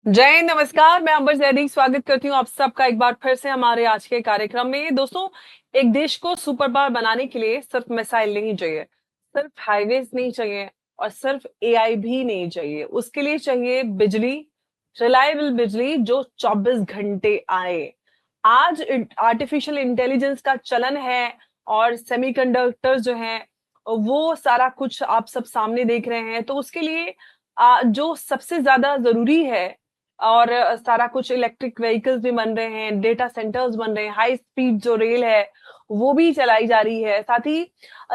जय हिंद, नमस्कार। मैं अंबर जैदी स्वागत करती हूँ आप सबका एक बार फिर से हमारे आज के कार्यक्रम में। दोस्तों, एक देश को सुपर पावर बनाने के लिए सिर्फ मिसाइल नहीं चाहिए, सिर्फ हाईवेज नहीं चाहिए और सिर्फ एआई भी नहीं चाहिए। उसके लिए चाहिए बिजली, रिलायबल बिजली जो 24 घंटे आए। आज आर्टिफिशियल इंटेलिजेंस का चलन है और सेमीकंडक्टर जो हैं वो सारा कुछ आप सब सामने देख रहे हैं। तो उसके लिए जो सबसे ज्यादा जरूरी है और सारा कुछ इलेक्ट्रिक व्हीकल्स भी बन रहे हैं, डेटा सेंटर्स बन रहे हैं, हाई स्पीड जो रेल है वो भी चलाई जा रही है। साथ ही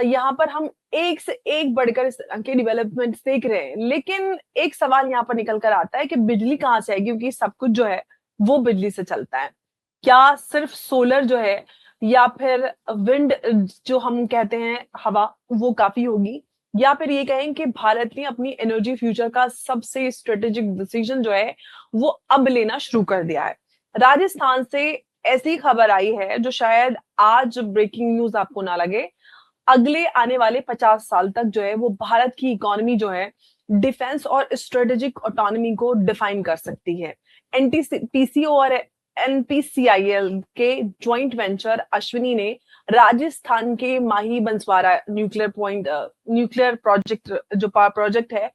यहाँ पर हम एक से एक बढ़कर इस तरह के डेवलपमेंट देख रहे हैं। लेकिन एक सवाल यहाँ पर निकल कर आता है कि बिजली कहाँ से आएगी, क्योंकि सब कुछ जो है वो बिजली से चलता है। क्या सिर्फ सोलर जो है या फिर विंड जो हम कहते हैं हवा, वो काफी होगी, या फिर ये कहें कि भारत ने अपनी एनर्जी फ्यूचर का सबसे स्ट्रेटेजिक डिसीजन जो है वो अब लेना शुरू कर दिया है। राजस्थान से ऐसी खबर आई है जो शायद आज ब्रेकिंग न्यूज आपको ना लगे। अगले आने वाले 50 साल तक जो है वो भारत की इकोनॉमी जो है डिफेंस और स्ट्रेटेजिक ऑटोनॉमी को डिफाइन कर सकती है। एनटीपीसीओ और एनपीसीआईएल के ज्वाइंट वेंचर अश्विनी ने राजस्थान के माही बंसवाड़ा न्यूक्लियर प्रोजेक्ट जो पावर प्रोजेक्ट है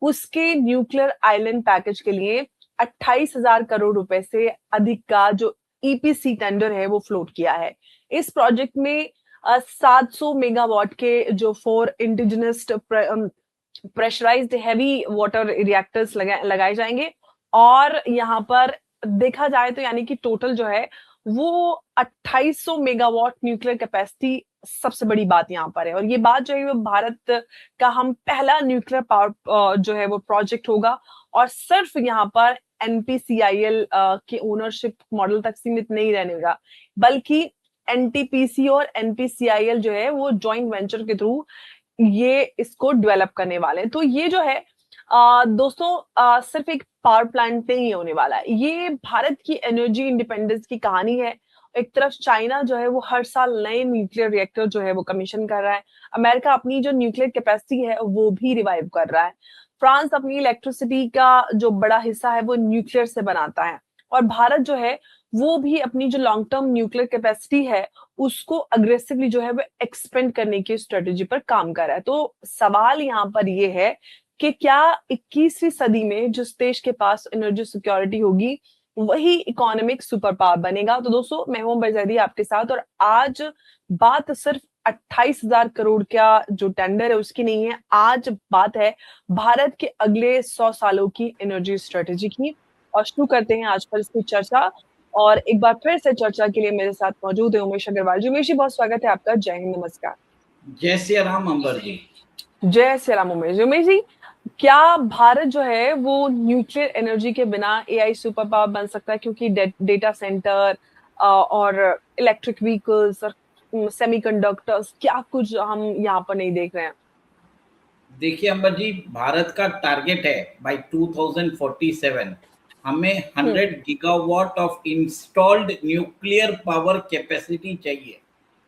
उसके न्यूक्लियर आइलैंड पैकेज के लिए 28,000 करोड़ रुपए से अधिक का जो ईपीसी टेंडर है वो फ्लोट किया है। इस प्रोजेक्ट में 700 मेगावाट के जो 4 indigenous pressurised heavy water reactors लगाए जाएंगे। और यहाँ पर देखा जाए तो यानी कि टोटल जो है वो 2800 मेगावाट न्यूक्लियर कैपेसिटी सबसे बड़ी बात यहाँ पर है। और ये बात जो है वो भारत का हम पहला न्यूक्लियर पावर जो है वो प्रोजेक्ट होगा। और सिर्फ यहाँ पर एनपीसीआईएल के ओनरशिप मॉडल तक सीमित नहीं रहने का, बल्कि एनटीपीसी और एनपीसीआईएल जो है वो जॉइंट वेंचर के थ्रू ये इसको डेवलप करने वाले हैं। तो ये जो है दोस्तों सिर्फ एक पावर प्लांट नहीं होने वाला है, ये भारत की एनर्जी इंडिपेंडेंस की कहानी है। एक तरफ चाइना जो है वो हर साल नए न्यूक्लियर रिएक्टर जो है वो कमीशन कर रहा है। अमेरिका अपनी जो न्यूक्लियर कैपेसिटी है वो भी रिवाइव कर रहा है। फ्रांस अपनी इलेक्ट्रिसिटी का जो बड़ा हिस्सा है वो न्यूक्लियर से बनाता है। और भारत जो है वो भी अपनी जो लॉन्ग टर्म न्यूक्लियर कैपेसिटी है उसको अग्रेसिवली जो है वो एक्सपेंड करने की स्ट्रेटेजी पर काम कर रहा है। तो सवाल यहाँ पर ये है कि क्या 21वीं सदी में जिस देश के पास एनर्जी सिक्योरिटी होगी वही इकोनॉमिक सुपर पावर बनेगा। तो दोस्तों, मैं हूं बरजैदी आपके साथ और आज बात सिर्फ 28,000 करोड़ का जो टेंडर है उसकी नहीं है, आज बात है भारत के अगले 100 सालों की एनर्जी स्ट्रेटेजी की। और शुरू करते हैं आज पर इसकी चर्चा। और एक बार फिर से चर्चा के लिए मेरे साथ मौजूद है उमेश अग्रवाल जी। उमेश जी, बहुत स्वागत है आपका। जय हिंद, नमस्कार। जय श्री राम अंबर जी। जय श्री राम उमेश जी। उमेश जी, क्या भारत जो है वो न्यूक्लियर एनर्जी के बिना एआई सुपर पावर बन सकता है? क्योंकि डेटा सेंटर और इलेक्ट्रिक व्हीकल्स और सेमीकंडक्टर्स क्या कुछ हम यहाँ पर नहीं देख रहे हैं। देखिए अंबर जी, भारत का टारगेट है बाय 2047 हमें हम्म। 100 gigawatt of installed nuclear power capacity चाहिए।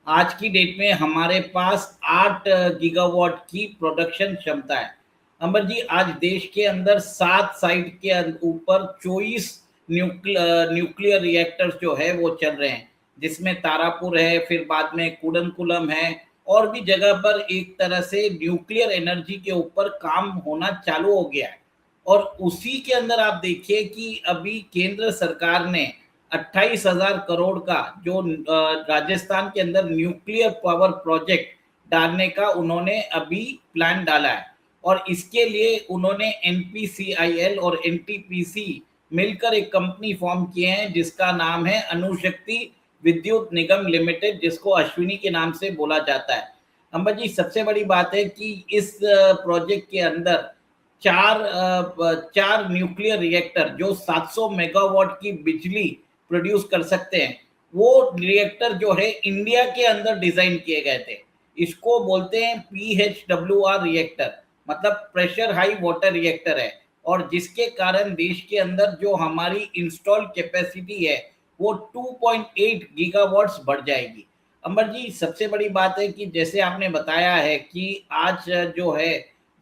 आज की डेट में हमारे पास 8 गीगावाट की प्रोडक्शन क्षमता है। अंबर जी, आज देश के अंदर 7 साइट के ऊपर 24 न्यूक्लियर रिएक्टर्स जो है वो चल रहे हैं, जिसमें तारापुर है, फिर बाद में कुडनकुलम है, और भी जगह पर एक तरह से न्यूक्लियर एनर्जी के ऊपर काम होना चालू हो गया है। और उसी के अंदर आप देखिए कि अभी केंद्र सरकार ने 28,000 करोड़ का जो राजस्थान के अंदर न्यूक्लियर पावर प्रोजेक्ट डालने का उन्होंने अभी प्लान डाला है। और इसके लिए उन्होंने एनपीसीआईएल और एनटीपीसी मिलकर एक कंपनी फॉर्म किए हैं जिसका नाम है अणुशक्ति विद्युत निगम लिमिटेड, जिसको अश्विनी के नाम से बोला जाता है। अम्बा जी, सबसे बड़ी बात है कि इस प्रोजेक्ट के अंदर चार न्यूक्लियर रिएक्टर जो 700 मेगावाट की बिजली प्रोड्यूस कर सकते हैं, वो रिएक्टर जो है इंडिया के अंदर डिजाइन किए गए थे। इसको बोलते हैं PHWR रिएक्टर, मतलब प्रेशर हाई वाटर रिएक्टर है। और जिसके कारण देश के अंदर जो हमारी इंस्टॉल कैपेसिटी है वो 2.8 गीगावाट्स बढ़ जाएगी। अंबर जी, सबसे बड़ी बात है कि जैसे आपने बताया है कि आज जो है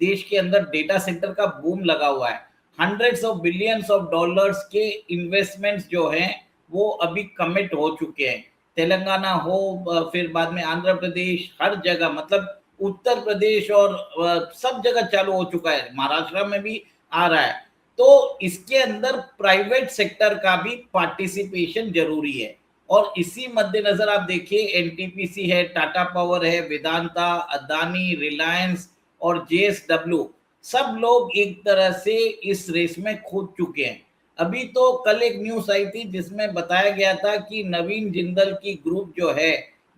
देश के अंदर डेटा सेंटर का बूम लगा हुआ है। Hundreds of billions of dollars के इन्वेस्टमेंट्स जो हैं वो अभी कमिट हो चुके हैं। तेलंगाना हो, फिर बाद में आंध्र प्रदेश, हर जगह, मतलब उत्तर प्रदेश और सब जगह चालू हो चुका है, महाराष्ट्र में भी आ रहा है। तो इसके अंदर प्राइवेट सेक्टर का भी पार्टिसिपेशन जरूरी है। और इसी मद्देनजर आप देखिए एनटीपीसी है, टाटा पावर है, वेदांता, अदानी, रिलायंस और जेएसडब्ल्यू, सब लोग एक तरह से इस रेस में कूद चुके हैं। अभी तो कल एक न्यूज आई थी जिसमें बताया गया था कि नवीन जिंदल की ग्रुप जो है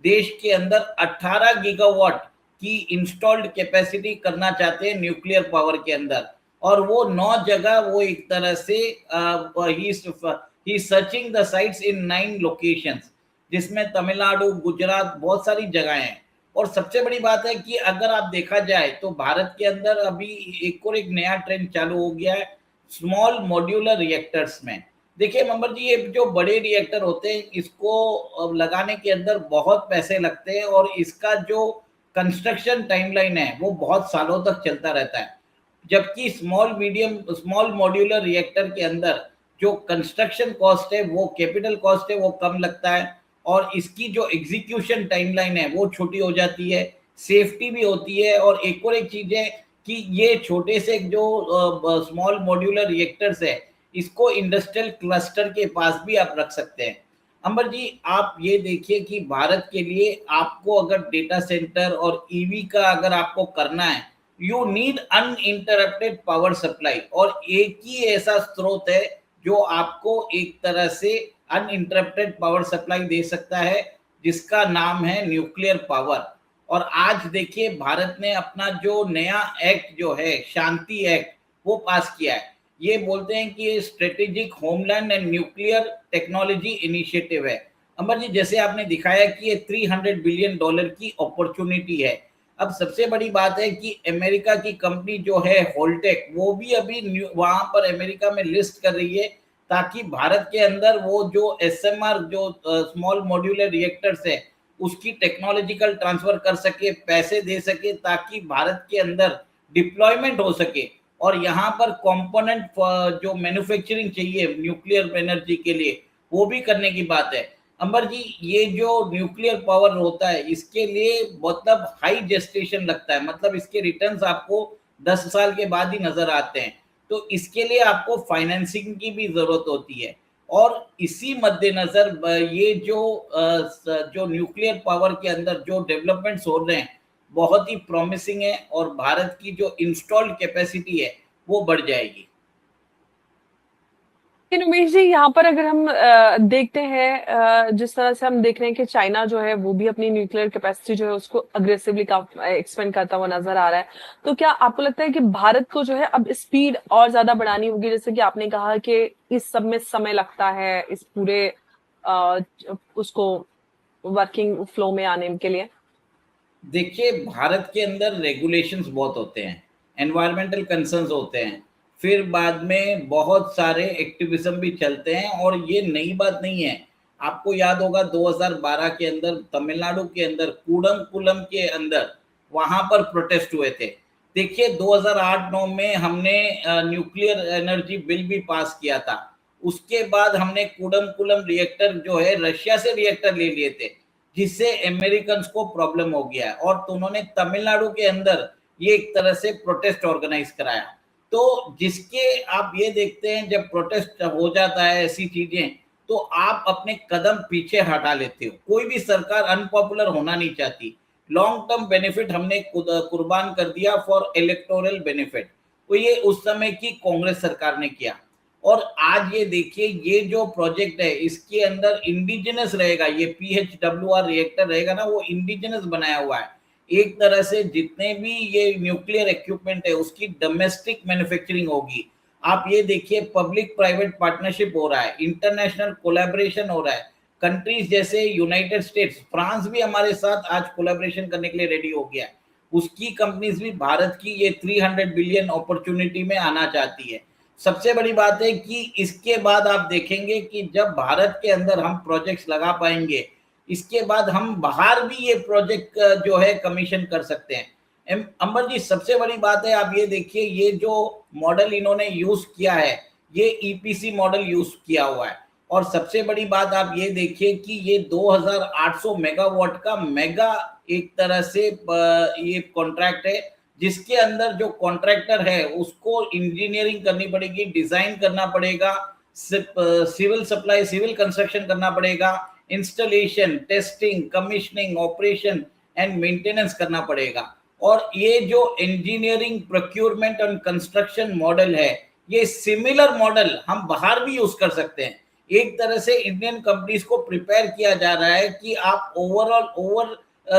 देश के अंदर 18 गीगावाट की इंस्टॉल्ड कैपेसिटी करना चाहते हैं न्यूक्लियर पावर के अंदर। और वो 9 जगह वो एक तरह से ही searching the sites in 9 locations, जिसमें तमिलनाडु, गुजरात, बहुत सारी जगह हैं। और सबसे बड़ी बात है कि अगर आप देखा जाए तो भारत के अंदर अभी एक नया ट्रेंड चालू हो गया है स्मॉल मॉड्यूलर रिएक्टर्स में। देखिए मंबर जी, ये जो बड़े रिएक्टर होते हैं इसको लगाने के अंदर बहुत पैसे लगते हैं और इसका जो कंस्ट्रक्शन टाइमलाइन है वो बहुत सालों तक चलता रहता है। जबकि स्मॉल मॉड्यूलर रिएक्टर के अंदर जो कंस्ट्रक्शन कॉस्ट है, वो कैपिटल कॉस्ट है, वो कम लगता है और इसकी जो एग्जीक्यूशन टाइमलाइन है वो छोटी हो जाती है, सेफ्टी भी होती है। और एक चीज है कि ये छोटे से जो स्मॉल मॉड्यूलर रिएक्टर्स है इसको इंडस्ट्रियल क्लस्टर के पास भी आप रख सकते हैं। अंबर जी, आप ये देखिए कि भारत के लिए आपको अगर डेटा सेंटर और ईवी का अगर आपको करना है, you need uninterrupted power supply. और एक ही ऐसा स्रोत है जो आपको एक तरह से अनइंटरप्टेड पावर सप्लाई दे सकता है, जिसका नाम है न्यूक्लियर पावर। और आज देखिए भारत ने अपना जो नया एक्ट जो है शांति एक्ट वो पास किया है। ये बोलते हैं कि ये strategic homeland and nuclear technology initiative है। अमर जी, जैसे आपने दिखाया कि ये $300 बिलियन की अपॉर्चुनिटी है। अब सबसे बड़ी बात है कि अमेरिका की कंपनी जो है होल्टेक, वो भी अभी वहां पर अमेरिका में लिस्ट कर रही है ताकि भारत के अंदर वो जो एसएमआर जो स्मॉल मॉड्यूलर रिएक्टर्स है उसकी टेक्नोलॉजिकल ट्रांसफर कर सके, पैसे दे सके, ताकि भारत के अंदर डिप्लॉयमेंट हो सके। और यहाँ पर कंपोनेंट जो मैन्युफैक्चरिंग चाहिए न्यूक्लियर एनर्जी के लिए वो भी करने की बात है। अंबर जी, ये जो न्यूक्लियर पावर होता है इसके लिए मतलब हाई जेस्टेशन लगता है, मतलब इसके रिटर्न्स आपको 10 साल के बाद ही नजर आते हैं। तो इसके लिए आपको फाइनेंसिंग की भी जरूरत होती है। और इसी मद्देनजर ये जो न्यूक्लियर पावर के अंदर जो डेवलपमेंट्स हो रहे हैं बहुत ही प्रॉमिसिंग है और भारत की जो इंस्टॉल्ड कैपेसिटी है वो बढ़ जाएगी। लेकिन उमेश जी, यहाँ पर अगर हम देखते हैं जिस तरह से हम देख रहे हैं कि चाइना जो है वो भी अपनी न्यूक्लियर कैपेसिटी जो है उसको अग्रेसिवली एक्सपेंड करता हुआ नजर आ रहा है। तो क्या आपको लगता है कि भारत को जो है अब स्पीड और ज्यादा बढ़ानी होगी, जैसे कि आपने कहा कि इस सब में समय लगता है इस पूरे उसको वर्किंग फ्लो में आने के लिए? देखिए भारत के अंदर रेगुलेशंस बहुत होते हैं, एनवायरमेंटल कंसर्न्स होते हैं, फिर बाद में बहुत सारे एक्टिविज्म भी चलते हैं। और ये नई बात नहीं है, आपको याद होगा 2012 के अंदर तमिलनाडु के अंदर कूडमकुलम के अंदर वहां पर प्रोटेस्ट हुए थे। देखिए 2008-9 में हमने न्यूक्लियर एनर्जी बिल भी पास किया था। उसके बाद हमने कूडमकुलम रिएक्टर जो है रशिया से रिएक्टर ले लिए थे, जिससे अमेरिकन को प्रॉब्लम हो गया और तो उन्होंने तमिलनाडु के अंदर ये एक तरह से प्रोटेस्ट ऑर्गेनाइज कराया। तो जिसके आप ये देखते हैं जब प्रोटेस्ट हो जाता है ऐसी चीजें, तो आप अपने कदम पीछे हटा लेते हो। कोई भी सरकार अनपॉपुलर होना नहीं चाहती। लॉन्ग टर्म बेनिफिट हमने कुर्बान कर दिया फॉर इलेक्टोरल बेनिफिट, तो ये उस समय की कांग्रेस सरकार ने किया। और आज ये देखिए ये जो प्रोजेक्ट है इसके अंदर इंडिजिनस रहेगा, ये PHWR रिएक्टर रहेगा ना, वो इंडिजिनस बनाया हुआ है। एक तरह से जितने भी ये न्यूक्लियर इक्विपमेंट है उसकी डोमेस्टिक मैन्युफैक्चरिंग होगी। आप ये देखिए पब्लिक प्राइवेट पार्टनरशिप हो रहा है, इंटरनेशनल कोलैबोरेशन हो रहा है। कंट्रीज जैसे यूनाइटेड स्टेट्स, फ्रांस भी हमारे साथ आज कोलैबोरेशन करने के लिए रेडी हो गया है। उसकी कंपनीज भी भारत की ये 300 बिलियन अपॉर्चुनिटी में आना चाहती है। सबसे बड़ी बात है कि इसके बाद आप देखेंगे कि जब भारत के अंदर हम प्रोजेक्ट्स लगा पाएंगे, इसके बाद हम बाहर भी ये प्रोजेक्ट जो है कमीशन कर सकते हैं। अंबर जी, सबसे बड़ी बात है, आप ये देखिए, ये जो मॉडल इन्होंने यूज किया है, ये ईपीसी मॉडल यूज किया हुआ है। और सबसे बड़ी बात आप ये देखिए कि ये 2800 मेगावाट का मेगा एक तरह से ये कॉन्ट्रैक्ट है, जिसके अंदर जो कॉन्ट्रैक्टर है उसको इंजीनियरिंग करनी पड़ेगी, डिजाइन करना पड़ेगा, सिविल सप्लाई, सिविल कंस्ट्रक्शन करना पड़ेगा, installation, testing, commissioning, operation and maintenance करना पड़ेगा। और ये जो engineering, procurement and construction model है, ये सिमिलर मॉडल हम बाहर भी यूज कर सकते हैं। एक तरह से इंडियन कंपनीज को प्रिपेयर किया जा रहा है कि आप ओवर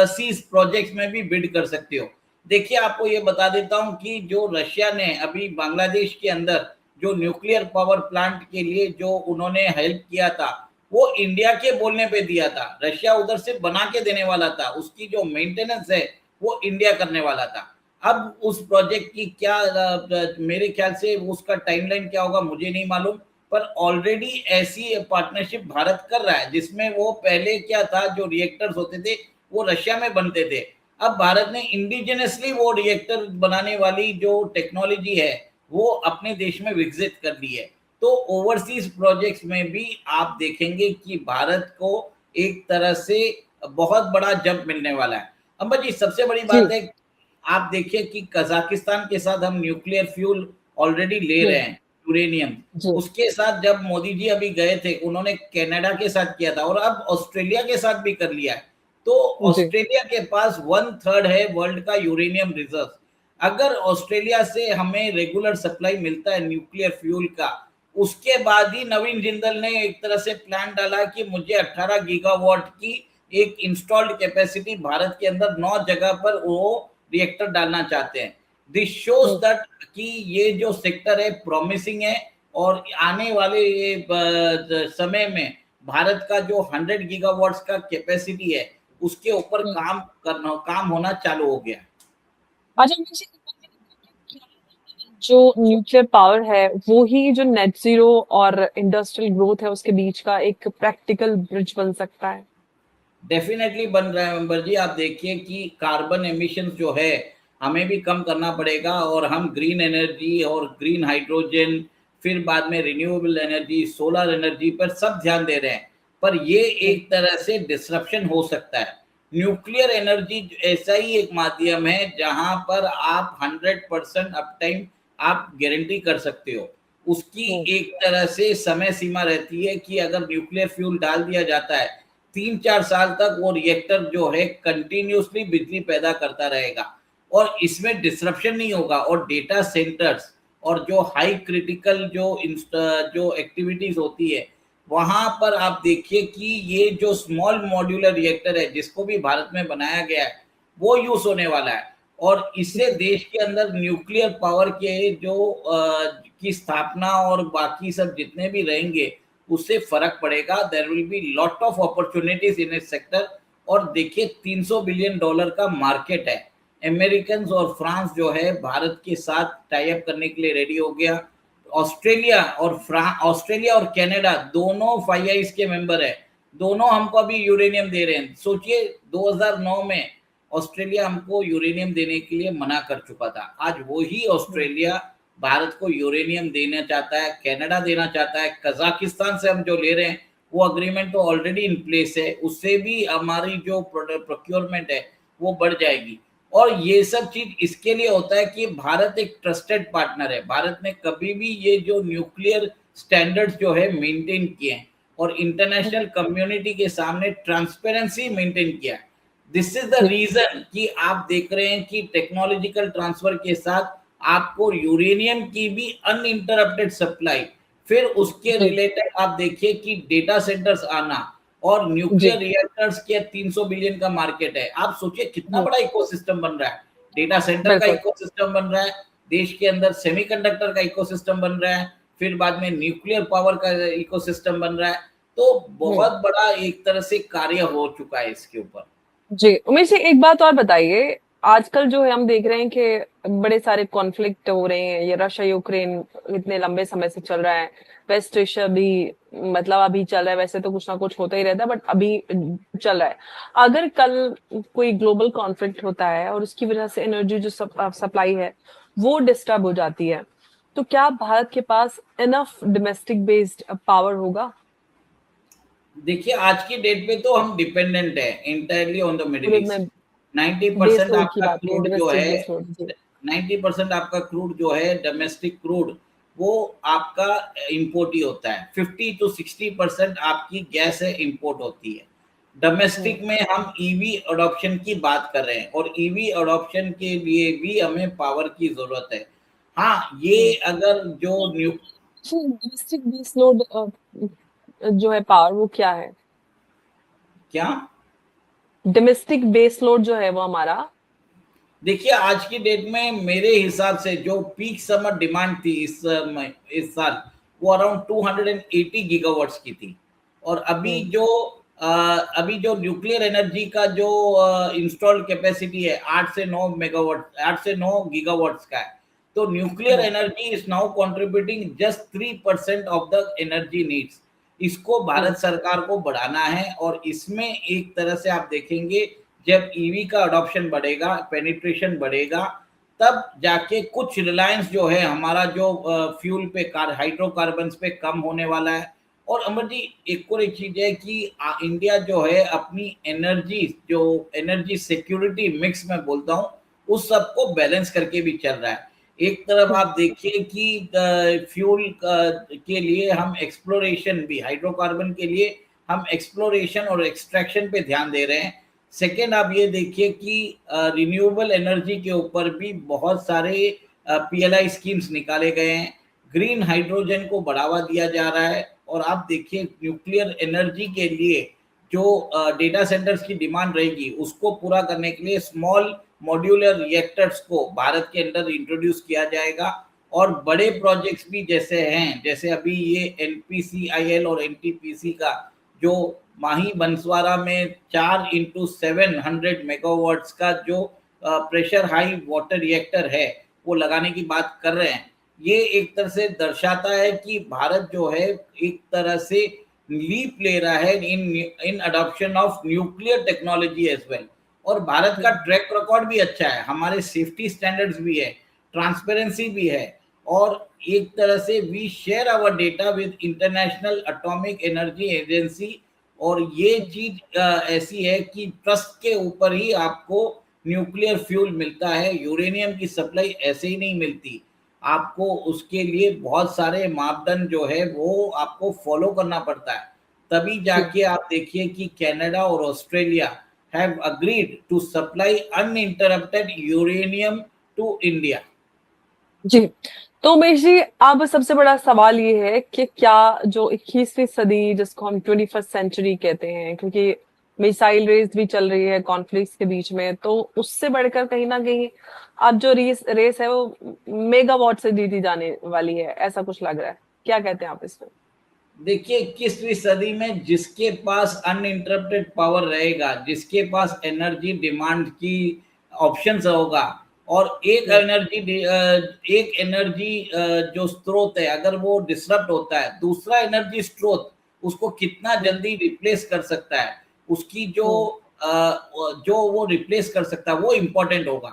सीज प्रोजेक्ट्स में भी बिड कर सकते हो। देखिए, आपको ये बता देता हूं कि जो रशिया ने अभी बांग्लादेश के अंदर जो न्यूक्लियर पावर प्लांट के लिए जो उन्होंने हेल्प किया था, वो इंडिया के बोलने पे दिया था। रशिया उधर से बना के देने वाला था, उसकी जो मेंटेनेंस है वो इंडिया करने वाला था। अब उस प्रोजेक्ट की क्या मेरे ख्याल से उसका टाइमलाइन क्या होगा मुझे नहीं मालूम, पर ऑलरेडी ऐसी पार्टनरशिप भारत कर रहा है, जिसमें वो पहले क्या था, जो रिएक्टर्स होते थे वो रशिया में बनते थे। अब भारत ने इंडिजिनसली वो रिएक्टर बनाने वाली जो टेक्नोलॉजी है वो अपने देश में विकसित कर ली है। तो ओवरसीज प्रोजेक्ट्स में भी आप देखेंगे कि भारत को एक तरह से बहुत बड़ा जंप मिलने वाला है। अंबा जी, सबसे बड़ी जी। बात है, आप देखिए कि कजाकिस्तान के साथ हम न्यूक्लियर फ्यूल ऑलरेडी ले रहे हैं, यूरेनियम। जी। उसके साथ जब मोदी जी अभी गए थे, उन्होंने कनाडा के साथ किया था और अब ऑस्ट्रेलिया के साथ भी कर लिया है। तो जी। ऑस्ट्रेलिया के पास 1/3 है वर्ल्ड का यूरेनियम रिजर्व। अगर ऑस्ट्रेलिया से हमें रेगुलर सप्लाई मिलता है न्यूक्लियर फ्यूल का, उसके बाद ही नवीन जिंदल ने एक तरह से प्लान डाला कि मुझे 18 गीगावाट की एक इंस्टॉल्ड कैपेसिटी भारत के अंदर 9 जगह पर वो रिएक्टर डालना चाहते हैं। दिस शोज दैट कि ये जो सेक्टर है प्रॉमिसिंग है, और आने वाले ये समय में भारत का जो 100 गीगावाट्स का कैपेसिटी है उसके ऊपर काम होना चालू हो गया। अच्छा, मुझे जो न्यूक्लियर पावर है वो ही जो नेट जीरो और इंडस्ट्रियल ग्रोथ है उसके बीच का एक प्रैक्टिकल ब्रिज बन सकता है। डेफिनेटली बन रहा है अंबर जी। आप देखिए कि कार्बन एमिशन जो है हमें भी कम करना पड़ेगा, और हम ग्रीन एनर्जी और ग्रीन हाइड्रोजन, फिर बाद में रिन्यूएबल एनर्जी, सोलर एनर्जी पर सब ध्यान दे रहे हैं। पर ये एक तरह से डिसरप्शन हो सकता है। न्यूक्लियर एनर्जी ऐसा ही एक माध्यम है जहां पर आप 100% अप टाइम आप गारंटी कर सकते हो। उसकी एक तरह से समय सीमा रहती है कि अगर न्यूक्लियर फ्यूल डाल दिया जाता है, 3-4 साल तक वो रिएक्टर जो है कंटिन्यूसली बिजली पैदा करता रहेगा और इसमें डिसरप्शन नहीं होगा। और डेटा सेंटर्स और जो हाई क्रिटिकल जो एक्टिविटीज होती है, वहां पर आप देखिए कि ये जो स्मॉल मॉड्यूलर रिएक्टर है जिसको भी भारत में बनाया गया है वो यूज होने वाला है। और इससे देश के अंदर न्यूक्लियर पावर के की स्थापना और बाकी सब जितने भी रहेंगे उससे फर्क पड़ेगा। There will be lot of opportunities in इस सेक्टर। और देखिए, $300 बिलियन का मार्केट है। अमेरिकन और फ्रांस जो है भारत के साथ टाई अप करने के लिए रेडी हो गया। ऑस्ट्रेलिया और कनाडा दोनों 5 आईज के मेंबर है। दोनों हमको अभी यूरेनियम दे रहे हैं। सोचिए, 2009 में ऑस्ट्रेलिया हमको यूरेनियम देने के लिए मना कर चुका था। आज वही ऑस्ट्रेलिया भारत को यूरेनियम देना चाहता है, कनाडा देना चाहता है। कजाकिस्तान से हम जो ले रहे हैं वो अग्रीमेंट तो ऑलरेडी इन प्लेस है, उससे भी हमारी जो प्रोक्योरमेंट है वो बढ़ जाएगी। और ये सब चीज इसके लिए होता है कि भारत एक ट्रस्टेड पार्टनर है। भारत ने कभी भी ये जो न्यूक्लियर स्टैंडर्ड्स जो है मेंटेन किए हैं और इंटरनेशनल कम्युनिटी के सामने ट्रांसपेरेंसी मेंटेन किया है। दिस इज द रीजन कि आप देख रहे हैं कि टेक्नोलॉजिकल ट्रांसफर के साथ आपको यूरेनियम की भी अनइंटरप्टेड सप्लाई, फिर उसके रिलेटेड आप देखिए कि डेटा सेंटर्स आना और न्यूक्लियर रिएक्टर्स के 300 बिलियन का मार्केट है। आप सोचिए कितना बड़ा इकोसिस्टम बन रहा है। डेटा सेंटर का इकोसिस्टम बन रहा है, देश के अंदर सेमीकंडक्टर का इकोसिस्टम बन रहा है, फिर बाद में न्यूक्लियर पावर का इकोसिस्टम बन रहा है। तो बहुत बड़ा एक तरह से कार्य हो चुका है इसके ऊपर। जी, उमेश जी, एक बात और बताइए, आजकल जो है हम देख रहे हैं कि बड़े सारे कॉन्फ्लिक्ट हो रहे हैं, ये रशिया यूक्रेन इतने लंबे समय से चल रहा है, वेस्ट एशिया भी मतलब अभी चल रहा है, वैसे तो कुछ ना कुछ होता ही रहता है बट अभी चल रहा है। अगर कल कोई ग्लोबल कॉन्फ्लिक्ट होता है और उसकी वजह से एनर्जी जो सप्लाई है वो डिस्टर्ब हो जाती है, तो क्या भारत के पास इनफ डोमेस्टिक बेस्ड पावर होगा? देखिए आज की डेट में तो हम डिपेंडेंट है इंटायरली ऑन द मिडिल पूरे ईस्ट। में 90% बेस लोड की आपका बात करें, क्रूड जो डोमेस्टिक है, बेस लोड जी। 90% आपका क्रूड जो है डोमेस्टिक क्रूड, वो आपका इंपोर्ट ही होता है। 50 to 60% आपकी गैस है इंपोर्ट होती है। हम्म डोमेस्टिक में हम ईवी अडॉप्शन की बात कर रहे हैं और ईवी अडॉप्शन के लिए भी हमें पावर की जरूरत है। हाँ, ये हम्म अगर जो न्यू डोमेस्टिक बेस लोड जो है पावर वो क्या है? क्या डोमेस्टिक बेस लोड जो है वो हमारा। देखिए आज की डेट में मेरे हिसाब से जो पीक समर डिमांड थी इस साल, वो अराउंड 280 गीगावाट्स की थी। और हम्म अभी जो न्यूक्लियर एनर्जी का जो इंस्टॉल्ड कैपेसिटी है 8 से 9 गीगावाट्स का है। तो nuclear hmm energy is now contributing just 3% of the energy needs. इसको हम्म भारत सरकार को बढ़ाना है और इसमें एक तरह से आप देखेंगे, जब ईवी का अडॉप्शन बढ़ेगा, पेनिट्रेशन बढ़ेगा, तब जाके कुछ रिलायंस जो है हमारा जो फ्यूल पे हाइड्रोकार्बन पे कम होने वाला है। और अमर जी, एक और एक चीज है कि इंडिया जो है अपनी एनर्जी सिक्योरिटी मिक्स में बोलता हूँ, उस सबको बैलेंस करके भी चल रहा है। एक तरफ हम्म आप देखिए कि फ्यूल के लिए हम एक्सप्लोरेशन भी, हाइड्रोकार्बन के लिए हम एक्सप्लोरेशन और एक्सट्रैक्शन पे ध्यान दे रहे हैं। सेकेंड, आप ये देखिए कि रिन्यूएबल एनर्जी के ऊपर भी बहुत सारे पीएलआई स्कीम्स निकाले गए हैं। ग्रीन हाइड्रोजन को बढ़ावा दिया जा रहा है। और आप देखिए न्यूक्लियर एनर्जी के लिए जो डेटा सेंटर्स की डिमांड रहेगी, उसको पूरा करने के लिए स्मॉल मॉड्यूलर रिएक्टर्स को भारत के अंदर इंट्रोड्यूस किया जाएगा। और बड़े प्रोजेक्ट्स भी जैसे हैं, जैसे अभी ये एनपीसीआईएल और एनटीपीसी का जो माही बंसवाड़ा में 4x700 मेगावाट्स का जो प्रेशर हाई वाटर रिएक्टर है, वो लगाने की बात कर रहे हैं। ये एक तरह से दर्शाता है कि भारत जो है एक तरह से लीप ले रहा है in in adoption of nuclear technology as well. और भारत का हम्म ट्रैक रिकॉर्ड भी अच्छा है, हमारे सेफ्टी स्टैंडर्ड्स भी है, ट्रांसपेरेंसी भी है। और एक तरह से we share our data with International Atomic Energy Agency. और ये चीज ऐसी है कि ट्रस्ट के ऊपर ही आपको न्यूक्लियर फ्यूल मिलता है। यूरेनियम की सप्लाई ऐसे ही नहीं मिलती, आपको उसके लिए बहुत सारे मापदंड जो है वो आपको फॉलो करना पड़ता है। तभी जी जाके आप देखिए कि कनाडा और Australia have agreed to supply uninterrupted uranium to India. जी। तो उमेश जी, अब सबसे बड़ा सवाल ये है कि क्या जो 21वीं सदी जिसको हम 21st सेंचुरी कहते हैं, क्योंकि मिसाइल रेस भी चल रही है कॉन्फ्लिक्ट्स के बीच में, तो उससे बढ़कर कहीं ना कहीं अब जो रेस है वो मेगावाट से जीती जाने वाली है, ऐसा कुछ लग रहा है। क्या कहते हैं आप इसमें? देखिए 21वीं सदी में जिसके पास अनइंटरप्टेड पावर रहेगा, जिसके पास एनर्जी डिमांड की ऑप्शंस होगा, और हम्म एक एनर्जी जो स्रोत है अगर वो डिसरप्ट होता है, दूसरा एनर्जी स्रोत उसको कितना हम्म जल्दी रिप्लेस कर सकता है, उसकी हम्म जो वो रिप्लेस कर सकता है वो इम्पोर्टेंट होगा।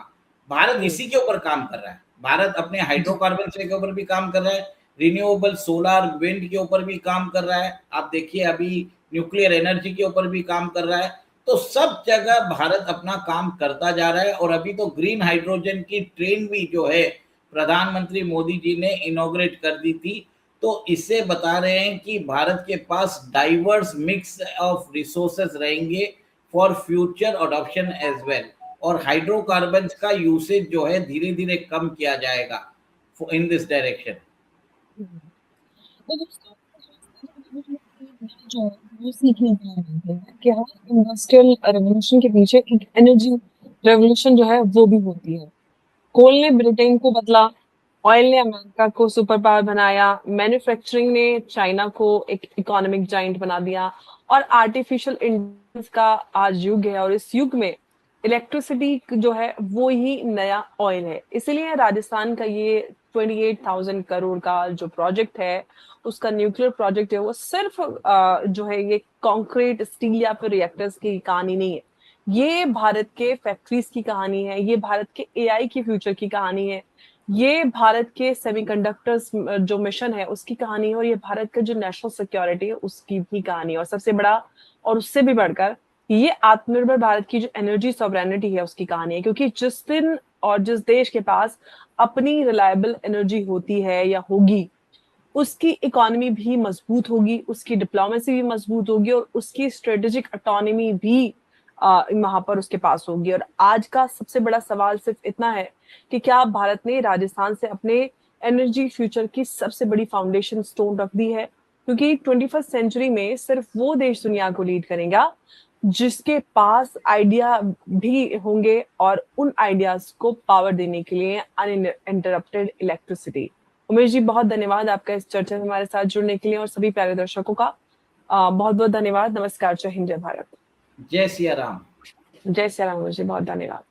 भारत हम्म, इसी के ऊपर काम कर रहा है। भारत अपने जी हाइड्रोकार्बन के ऊपर भी काम कर रहा है, रिन्यूएबल सोलर विंड के ऊपर भी काम कर रहा है, आप देखिए अभी न्यूक्लियर एनर्जी के ऊपर भी काम कर रहा है। तो सब जगह भारत अपना काम करता जा रहा है। और अभी तो ग्रीन हाइड्रोजन की ट्रेन भी जो है प्रधानमंत्री मोदी जी ने इनॉग्रेट कर दी थी। तो इससे बता रहे हैं कि भारत के पास डाइवर्स मिक्स ऑफ रिसोर्सेज रहेंगे for future adoption as well. और हाइड्रोकार्बन का यूसेज जो है धीरे धीरे कम किया जाएगा इन दिस डायरेक्शन। हम्म। तो दोस्तों, जो वो सीखने के लिए मिलते हैं कि हर इंडस्ट्रियल रेवोल्यूशन के पीछे एक एनर्जी रेवोल्यूशन जो है वो भी होती है। कोल ने ब्रिटेन को बदला, ऑयल ने अमेरिका को सुपर पावर बनाया, मैन्युफैक्चरिंग ने चाइना को एक इकोनॉमिक जाइंट बना दिया, और आर्टिफिशियल इंटेलिजेंस का आज युग है, और इस युग में इलेक्ट्रिसिटी जो है वो ही नया ऑयल है। इसीलिए राजस्थान का ये 28,000 करोड़ का जो प्रोजेक्ट है, उसका न्यूक्लियर प्रोजेक्ट है, वो सिर्फ जो है ये कंक्रीट स्टील या फिर रिएक्टर्स की कहानी नहीं है। ये भारत के फैक्ट्रीज की कहानी है, ये भारत के एआई की फ्यूचर की कहानी है, ये भारत के सेमीकंडक्टर्स जो मिशन है उसकी कहानी है, और ये भारत का जो नेशनल सिक्योरिटी है उसकी भी कहानी है। और सबसे बड़ा और उससे भी बढ़कर ये आत्मनिर्भर भारत की जो एनर्जी सॉवरेनिटी है उसकी कहानी है। क्योंकि जिस दिन और जिस देश के पास अपनी रिलायबल एनर्जी होती है या होगी, उसकी इकोनॉमी भी मजबूत होगी, उसकी डिप्लोमेसी भी मजबूत होगी, और उसकी स्ट्रेटेजिक ऑटोनॉमी भी वहां पर उसके पास होगी। और आज का सबसे बड़ा सवाल सिर्फ इतना है कि क्या भारत ने राजस्थान से अपने एनर्जी फ्यूचर की सबसे बड़ी फाउंडेशन स्टोन रख दी है? क्योंकि 21st सेंचुरी में सिर्फ वो देश दुनिया को लीड करेगा जिसके पास आइडिया भी होंगे, और उन आइडियाज को पावर देने के लिए अनइंटरप्टेड इलेक्ट्रिसिटी। उमेश जी, बहुत धन्यवाद आपका इस चर्चा में हमारे साथ जुड़ने के लिए, और सभी प्यारे दर्शकों का बहुत बहुत धन्यवाद। नमस्कार, जय हिंद, जय भारत। जय सिया राम। जय सिया राम। उमेश जी, बहुत धन्यवाद।